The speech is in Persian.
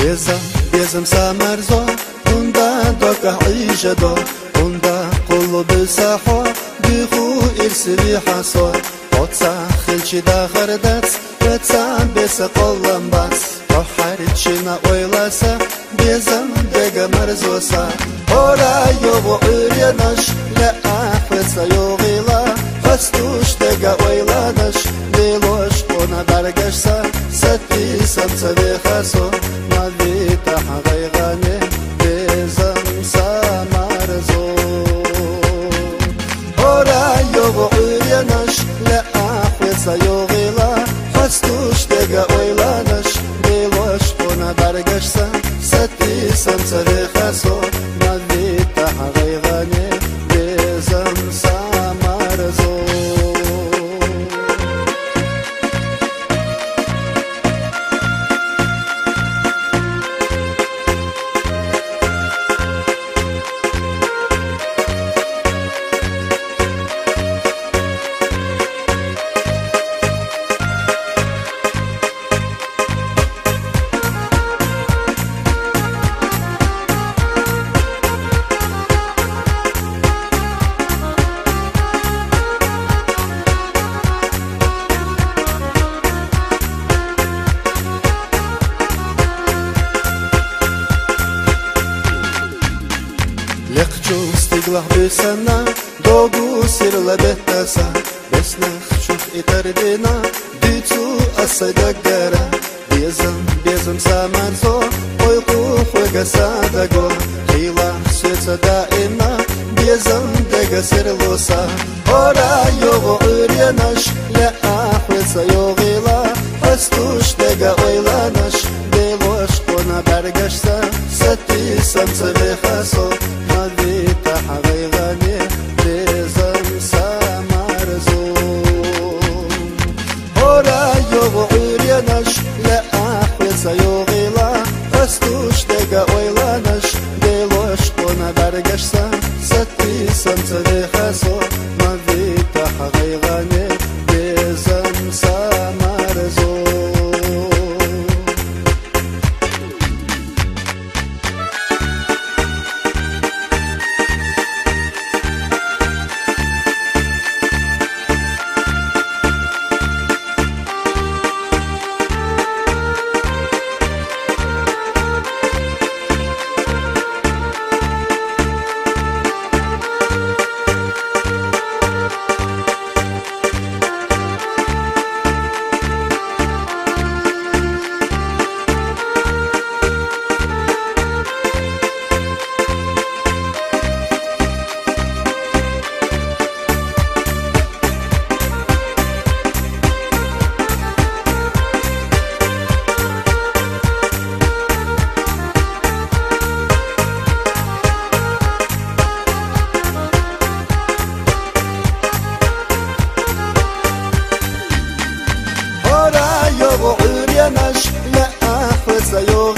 بيزم سامرزو وندا دوكا عيشدو وندا قلو بساحو بيخو إرسلي حصو وطسا خلشي داخر داتس وطسا بيسا قلن باس وحارتشينا ويلاسا بيزم ديگا مرزوسا ورا يوغو عريناش لا أحفظا يوغيلا فستوش ديگا ويلاناش بيلوش قونا برگشسا ستي سمسا بيخاسو مالبيتا حغيغاني بيزم سامرزو ورا يوغو عريناش لا أحفظا يوغيلا فستوش ديگا ويلاناش بيلوش قونا برگشسا ستي سمسا بيخاسو مالبيتا حغيغاني بيزم سامرزو لقجو استقلح بسنا دوغو سيرلا بهتسا بسنخ شوف اتردنا بيتو أصدقرا بيزم سامرزو ويقو خوغا سادقو خيلا سيتا دائما بيزم دقا سيرلوسا ورا يوغو عريناش لا أحوزا يوغيلا فستوش دقا ويلاناش بيلوش قونا برگشتا ستي سمسا بيخاسو مالبيتا حغيغاني بيزم سامرزو ورا يوغو عريناش لا أحوزا يوغيلا فستوش دقا ويلاناش بيلوش قونا برگشتا ستي سمسا بيخاسو مالبيتا حغيغاني بيزم سامرزو يوغو عريناش لا أحفظا يوغيلا